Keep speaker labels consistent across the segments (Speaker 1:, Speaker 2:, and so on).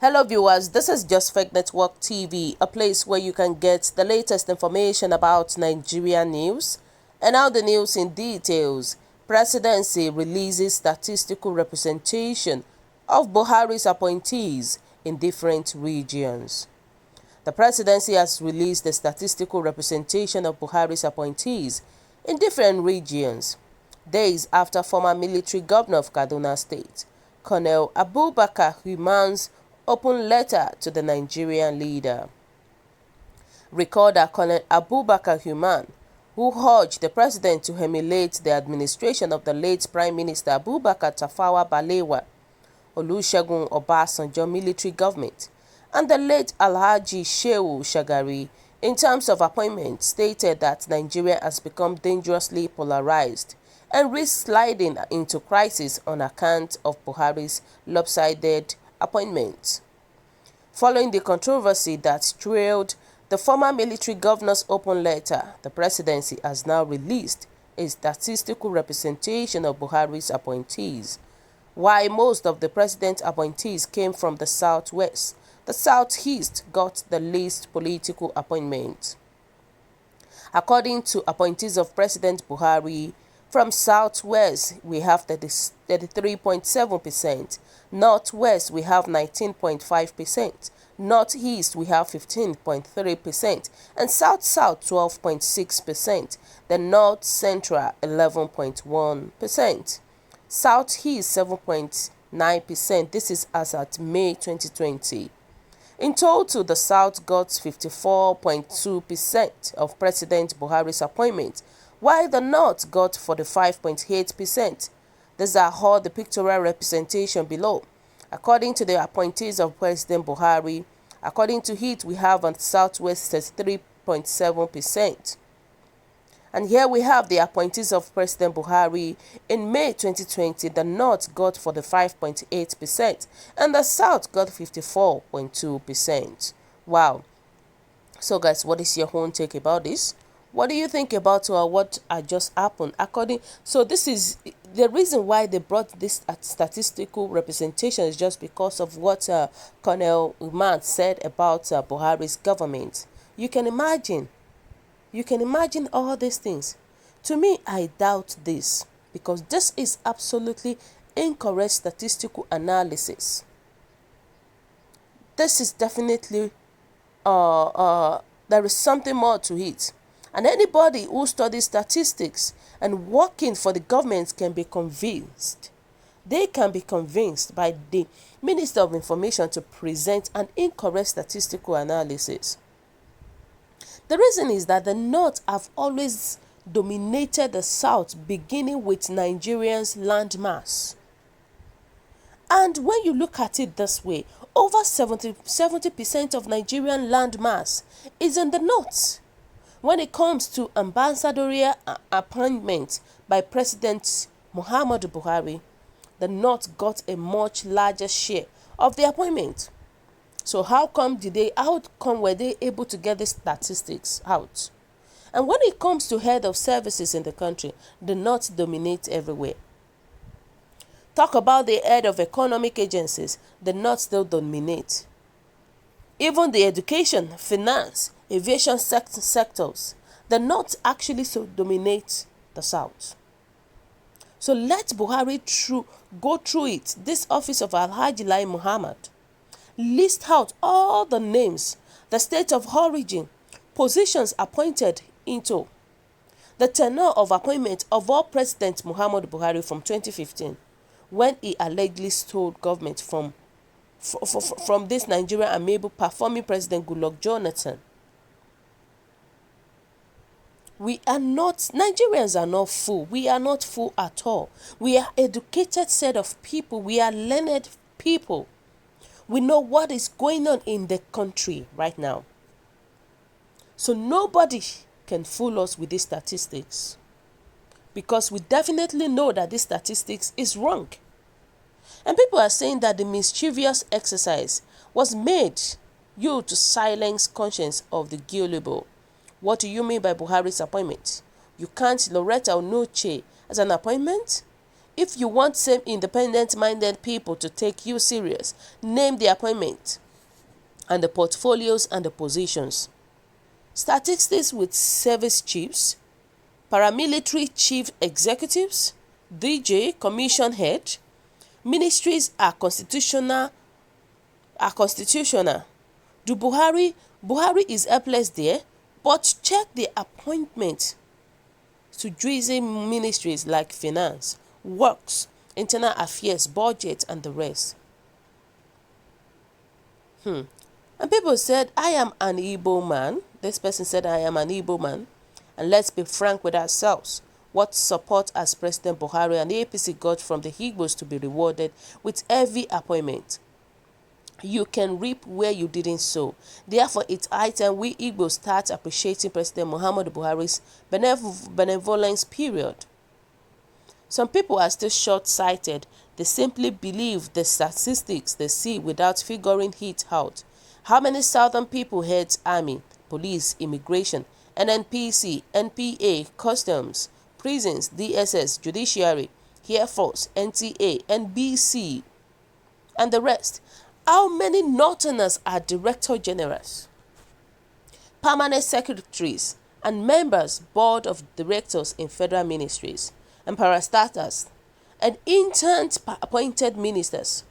Speaker 1: Hello viewers, this is Just Fake Network TV, a place where you can get the latest information about Nigerian news. And now the news in details. Presidency releases statistical representation of Buhari's appointees in different regions. The presidency has released the statistical representation of Buhari's appointees in different regions, days after former military governor of Kaduna State, Colonel Abubakar Human's open letter to the Nigerian leader. Recall that Colonel Abubakar Human, who urged the president to emulate the administration of the late Prime Minister Abubakar Tafawa Balewa, Olusegun Obasanjo military government, and the late Alhaji Shehu Shagari, in terms of appointment, stated that Nigeria has become dangerously polarized and risks sliding into crisis on account of Buhari's lopsided appointment. Following the controversy that trailed the former military governor's open letter, the presidency has now released a statistical representation of Buhari's appointees. While most of the president's appointees came from the southwest, the southeast got the least political appointments. According to appointees of President Buhari, from southwest we have 33.7%, northwest we have 19.5%, northeast we have 15.3%, and south-south 12.6%, the north central 11.1%, southeast 7.9%. This is as at May 2020. In total, the South got 54.2% of President Buhari's appointments, while the North got 45.8%. These are all the pictorial representation below. According to the appointees of President Buhari, according to it, we have on Southwest 33.7%. And here we have the appointees of President Buhari. In May 2020, the North got 45.8% and the South got 54.2%. Wow. So guys, what is your own take about this? What do you think about what just happened? So this is the reason why they brought this statistical representation is just because of what Colonel Uman said about Buhari's government. You can imagine all these things. To me, I doubt this because this is absolutely incorrect statistical analysis. This is definitely there is something more to it. And anybody who studies statistics and working for the government can be convinced. They can be convinced by the Minister of Information to present an incorrect statistical analysis. The reason is that the North have always dominated the South, beginning with Nigerians' landmass. And when you look at it this way, over 70% of Nigerian landmass is in the North. When it comes to ambassadorial appointment by President Muhammadu Buhari, the North got a much larger share of the appointment. So how come were they able to get the statistics out? And when it comes to head of services in the country, the North dominates everywhere. Talk about the head of economic agencies, the North still dominate. Even the education, finance, aviation sectors, the North actually so dominate the South. So let Buhari go through it. This office of Alhaji Lai Muhammad list out all the names, the state of origin, positions appointed into, the tenure of appointment of all President Muhammadu Buhari from 2015, when he allegedly stole government from this Nigerian amiable performing President Goodluck Jonathan. Nigerians are not fool. We are not fool at all. We are educated set of people. We are learned people. We know what is going on in the country right now. So nobody can fool us with these statistics, because we definitely know that this statistics is wrong. And people are saying that the mischievous exercise was made to silence conscience of the gullible. What do you mean by Buhari's appointment? You can't Loretta Onoche as an appointment? If you want same independent-minded people to take you serious, name the appointment and the portfolios and the positions. Statistics with service chiefs, paramilitary chief executives, DJ, commission head. Ministries are constitutional. Do Buhari is helpless there, but check the appointment to juicy ministries like finance, works, internal affairs, budget, and the rest. And people said, I am an Igbo man. This person said, I am an Igbo man. And let's be frank with ourselves. What support has President Buhari and the APC got from the Igbos to be rewarded with every appointment? You can reap where you didn't sow. Therefore, it's high time we Igbos start appreciating President Muhammadu Buhari's benevolence period. Some people are still short-sighted. They simply believe the statistics they see without figuring it out. How many southern people heads army, police, immigration, NNPC, NPA, customs, prisons, DSS, judiciary, Air Force, NTA, NBC, and the rest? How many Northerners are director generals, permanent secretaries, and members board of directors in federal ministries, and parastatals, and intern appointed ministers?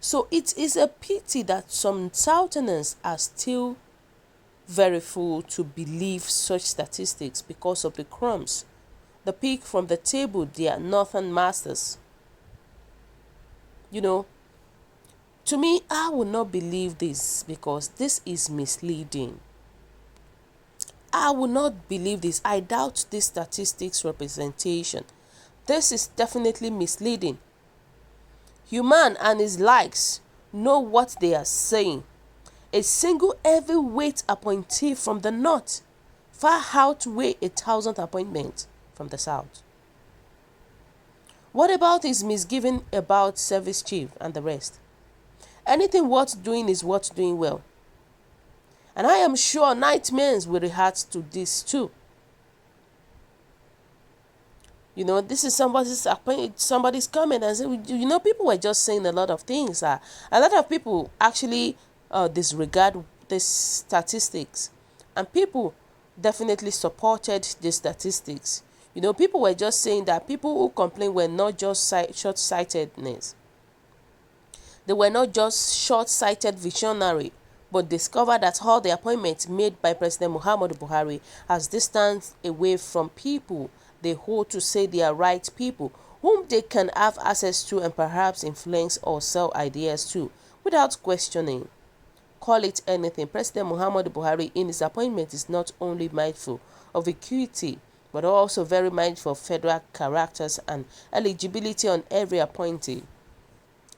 Speaker 1: So it is a pity that some Southerners are still very fool to believe such statistics because of the crumbs they pick from the table their northern masters. To me, I will not believe this because this is misleading. I will not believe this. I doubt this statistics representation. This is definitely misleading. Human and his likes know what they are saying. A single heavyweight appointee from the north far outweigh 1,000 appointments from the south. What about his misgiving about service chief and the rest? Anything worth doing is worth doing well. And I am sure nightmares will react to this too. This is somebody's comment and say, people were just saying a lot of things. A lot of people actually disregard the statistics, and people definitely supported the statistics. People were just saying that people who complain were not just short-sightedness. They were not just short-sighted visionary, but discovered that all the appointments made by President Muhammadu Buhari has distanced away from people they hold to say they are right people, whom they can have access to and perhaps influence or sell ideas to without questioning. Call it anything, President Muhammadu Buhari in his appointment is not only mindful of equity, but also very mindful of federal characters and eligibility on every appointee.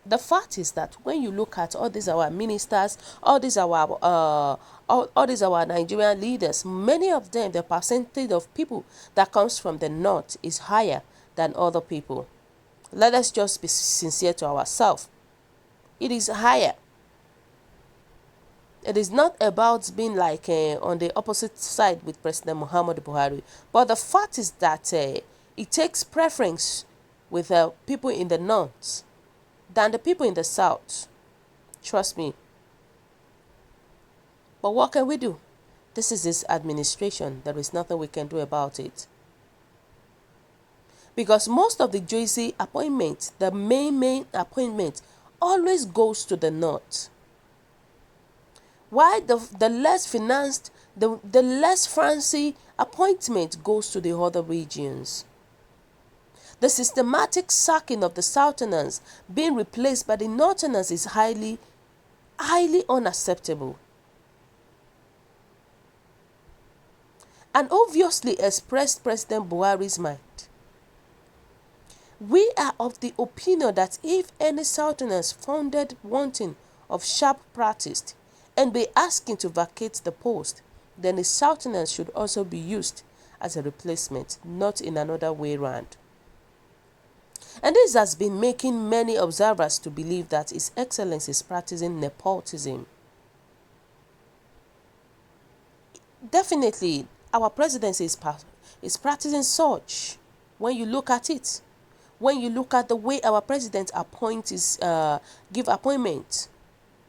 Speaker 1: The fact is that when you look at all these our ministers, all these our Nigerian leaders, many of them, the percentage of people that comes from the north is higher than other people. Let us just be sincere to ourselves. It is higher. It is not about being like on the opposite side with President Muhammadu Buhari, but the fact is that it takes preference with people in the north than the people in the south. Trust me. But what can we do? This is his administration. There is nothing we can do about it. Because most of the juicy appointments, the main appointment, always goes to the north. Why the less financed, the less fancy appointment goes to the other regions. The systematic sacking of the Southerners being replaced by the Northerners is highly unacceptable. And obviously expressed President Buhari's mind. We are of the opinion that if any Southerners founded wanting of sharp practice and be asking to vacate the post, then the Southerners should also be used as a replacement, not in another way round. And this has been making many observers to believe that His Excellency is practicing nepotism. Definitely, our presidency is practicing such when you look at it. when you look at the way our president give appointments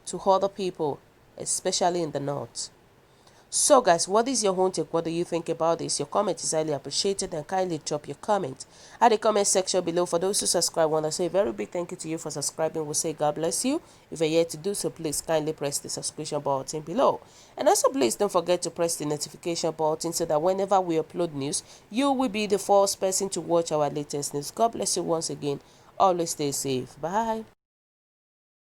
Speaker 1: to other people, especially in the north. So guys, what is your own take? What do you think about this? Your comment is highly appreciated, and kindly drop your comment at the comment section below. For those who subscribe, I want to say a very big thank you to you for subscribing. We'll say God bless you. If you're yet to do so, please kindly press the subscription button below. And also please don't forget to press the notification button so that whenever we upload news, you will be the first person to watch our latest news. God bless you once again. Always stay safe. Bye.